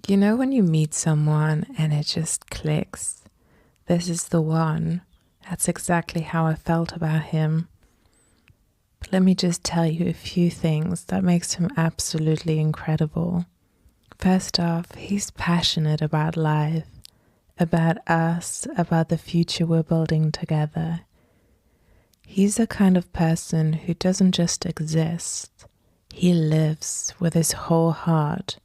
You know, when you meet someone and it just clicks, this is the one. That's exactly how I felt about him. But let me just tell you a few things that makes him absolutely incredible. First off, he's passionate about life, about us, about the future we're building together. He's the kind of person who doesn't just exist, he lives with his whole heart.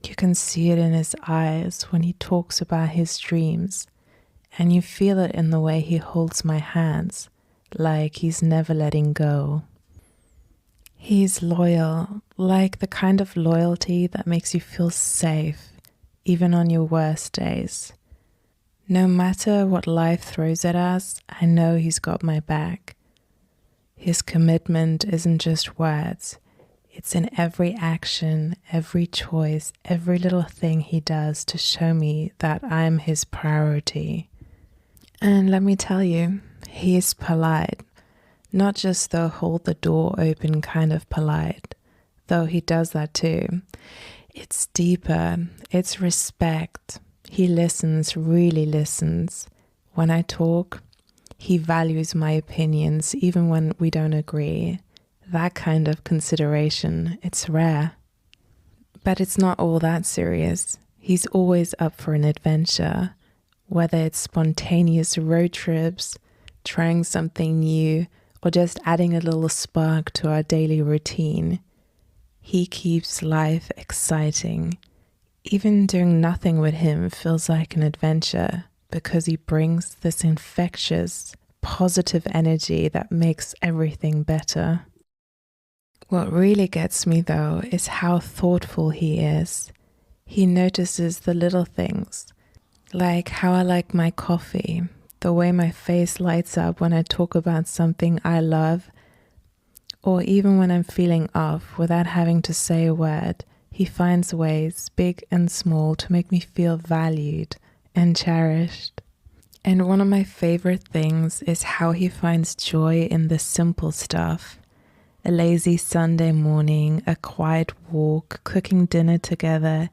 You can see it in his eyes when he talks about his dreams, and you feel it in the way he holds my hands, like he's never letting go. He's loyal, like the kind of loyalty that makes you feel safe, even on your worst days. No matter what life throws at us, I know he's got my back. His commitment isn't just words. It's in every action, every choice, every little thing he does to show me that I'm his priority. And let me tell you, he is polite. Not just the hold the door open kind of polite, though he does that too. It's deeper, it's respect. He listens, really listens. When I talk, he values my opinions even when we don't agree. That kind of consideration, it's rare. But it's not all that serious. He's always up for an adventure, whether it's spontaneous road trips, trying something new, or just adding a little spark to our daily routine. He keeps life exciting. Even doing nothing with him feels like an adventure because he brings this infectious, positive energy that makes everything better. What really gets me though is how thoughtful he is. He notices the little things, like how I like my coffee, the way my face lights up when I talk about something I love, or even when I'm feeling off without having to say a word. He finds ways, big and small, to make me feel valued and cherished. And one of my favorite things is how he finds joy in the simple stuff. A lazy Sunday morning, a quiet walk, cooking dinner together.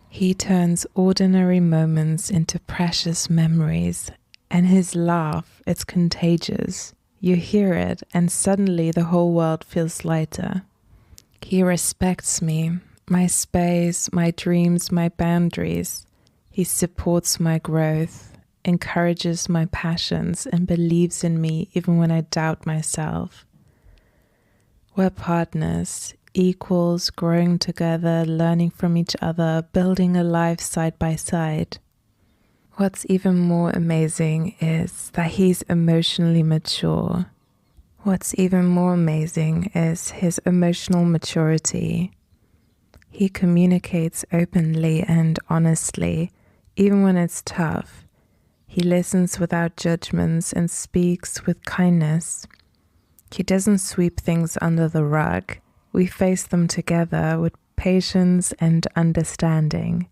He turns ordinary moments into precious memories, and his laugh, it's contagious. You hear it, and suddenly the whole world feels lighter. He respects me, my space, my dreams, my boundaries. He supports my growth, encourages my passions, and believes in me even when I doubt myself. We're partners, equals, growing together, learning from each other, building a life side by side. What's even more amazing is that he's emotionally mature. What's even more amazing is his emotional maturity. He communicates openly and honestly, even when it's tough. He listens without judgments and speaks with kindness. He doesn't sweep things under the rug. We face them together with patience and understanding.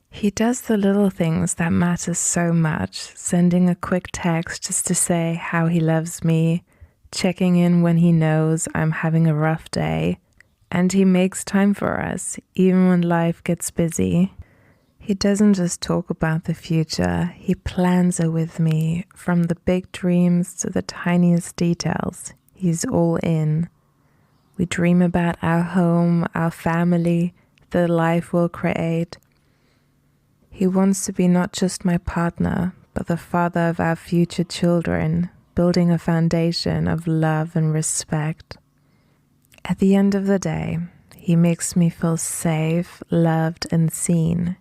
He does the little things that matter so much, sending a quick text just to say how he loves me, checking in when he knows I'm having a rough day, and he makes time for us, even when life gets busy. He doesn't just talk about the future, he plans it with me, from the big dreams to the tiniest details. He's all in. We dream about our home, our family, the life we'll create. He wants to be not just my partner, but the father of our future children, building a foundation of love and respect. At the end of the day, he makes me feel safe, loved, and seen.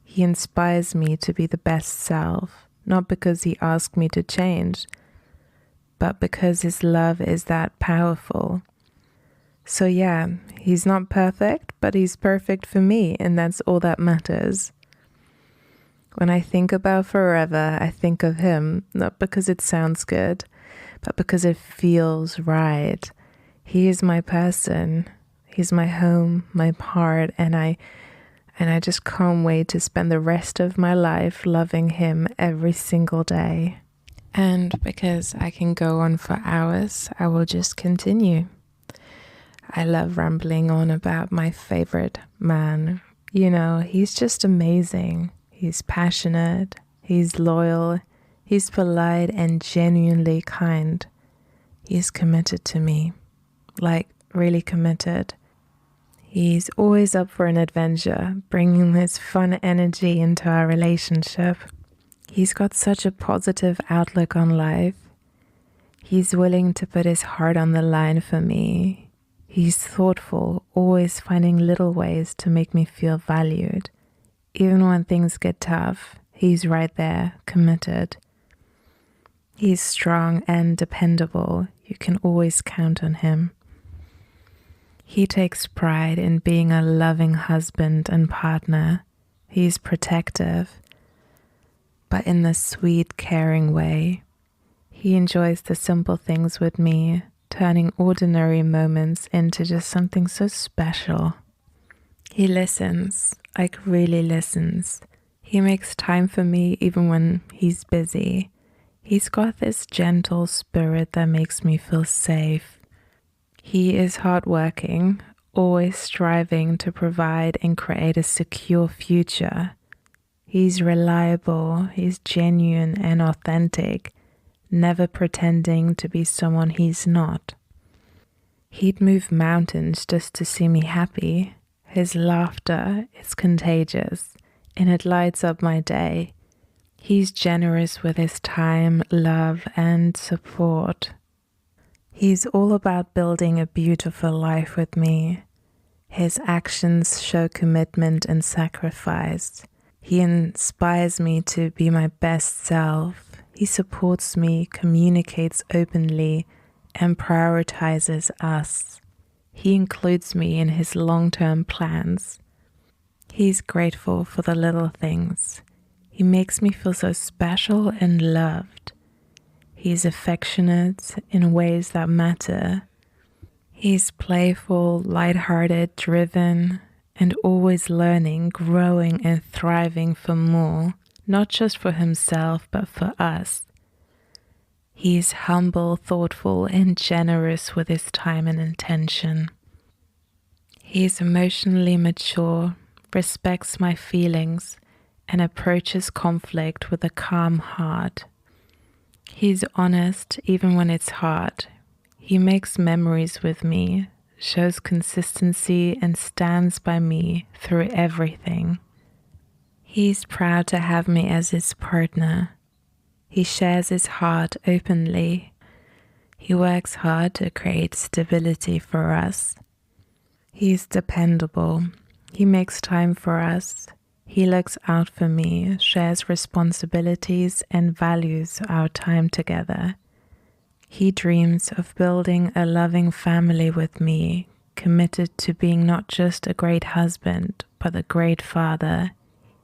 He inspires me to be the best self, not because he asked me to change, but because his love is that powerful. So yeah, he's not perfect, but he's perfect for me, and that's all that matters. When I think about forever, I think of him, not because it sounds good, but because it feels right. He is my person. He's my home, my part, and I just can't wait to spend the rest of my life loving him every single day. And because I can go on for hours, I will just continue. I love rambling on about my favorite man. You know, he's just amazing. He's passionate, he's loyal, he's polite and genuinely kind. He's committed to me, like really committed. He's always up for an adventure, bringing his fun energy into our relationship. He's got such a positive outlook on life. He's willing to put his heart on the line for me. He's thoughtful, always finding little ways to make me feel valued. Even when things get tough, he's right there, committed. He's strong and dependable. You can always count on him. He takes pride in being a loving husband and partner. He's protective, but in the sweet, caring way. He enjoys the simple things with me, turning ordinary moments into just something so special. He listens, like really listens. He makes time for me even when he's busy. He's got this gentle spirit that makes me feel safe. He is hardworking, always striving to provide and create a secure future. He's reliable, he's genuine and authentic, never pretending to be someone he's not. He'd move mountains just to see me happy. His laughter is contagious and it lights up my day. He's generous with his time, love, and support. He's all about building a beautiful life with me. His actions show commitment and sacrifice. He inspires me to be my best self. He supports me, communicates openly, and prioritizes us. He includes me in his long-term plans. He's grateful for the little things. He makes me feel so special and loved. He's affectionate in ways that matter. He's playful, lighthearted, driven, and always learning, growing, and thriving for more, not just for himself, but for us. He's humble, thoughtful, and generous with his time and attention. He's emotionally mature, respects my feelings, and approaches conflict with a calm heart. He's honest even when it's hard. He makes memories with me, shows consistency, and stands by me through everything. He's proud to have me as his partner. He shares his heart openly. He works hard to create stability for us. He's dependable. He makes time for us. He looks out for me, shares responsibilities, and values our time together. He dreams of building a loving family with me, committed to being not just a great husband, but a great father.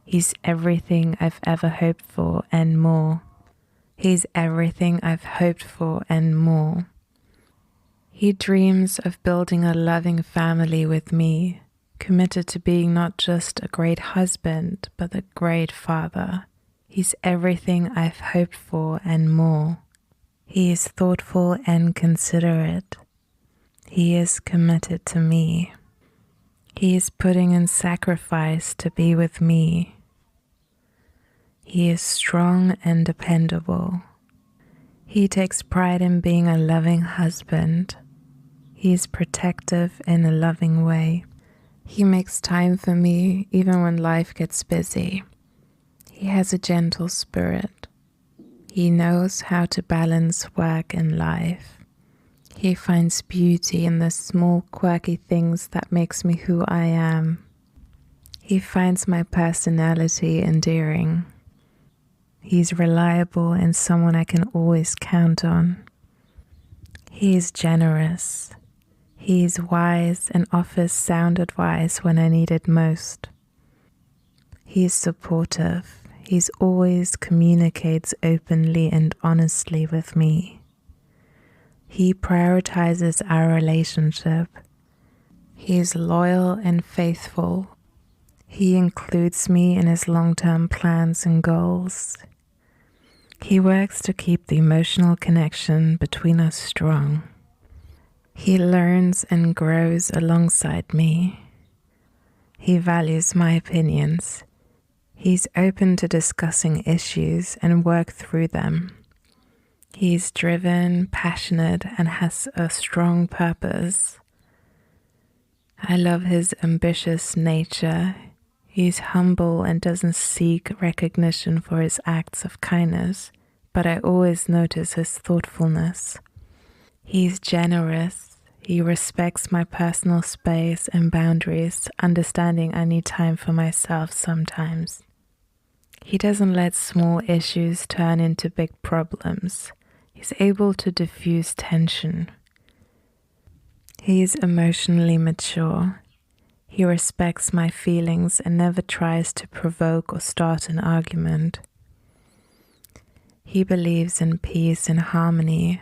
He's everything I've ever hoped for and more. He's everything I've hoped for and more. He dreams of building a loving family with me, committed to being not just a great husband, but a great father. He's everything I've hoped for and more. He is thoughtful and considerate. He is committed to me. He is putting in sacrifice to be with me. He is strong and dependable. He takes pride in being a loving husband. He is protective in a loving way. He makes time for me even when life gets busy. He has a gentle spirit. He knows how to balance work and life. He finds beauty in the small quirky things that makes me who I am. He finds my personality endearing. He's reliable and someone I can always count on. He is generous. He is wise and offers sound advice when I need it most. He is supportive. He always communicates openly and honestly with me. He prioritizes our relationship. He is loyal and faithful. He includes me in his long-term plans and goals. He works to keep the emotional connection between us strong. He learns and grows alongside me. He values my opinions. He's open to discussing issues and work through them. He's driven, passionate, and has a strong purpose. I love his ambitious nature. He's humble and doesn't seek recognition for his acts of kindness, but I always notice his thoughtfulness. He's generous. He respects my personal space and boundaries, understanding I need time for myself sometimes. He doesn't let small issues turn into big problems. He's able to diffuse tension. He is emotionally mature. He respects my feelings and never tries to provoke or start an argument. He believes in peace and harmony.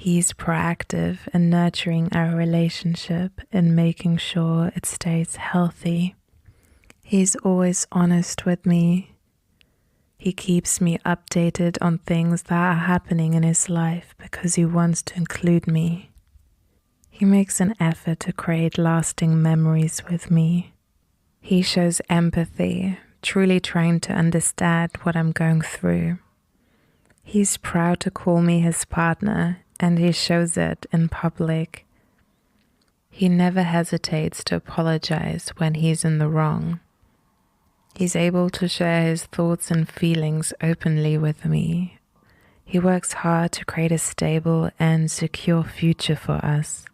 He's proactive and nurturing our relationship and making sure it stays healthy. He's always honest with me. He keeps me updated on things that are happening in his life because he wants to include me. He makes an effort to create lasting memories with me. He shows empathy, truly trying to understand what I'm going through. He's proud to call me his partner, and he shows it in public. He never hesitates to apologize when he's in the wrong. He's able to share his thoughts and feelings openly with me. He works hard to create a stable and secure future for us.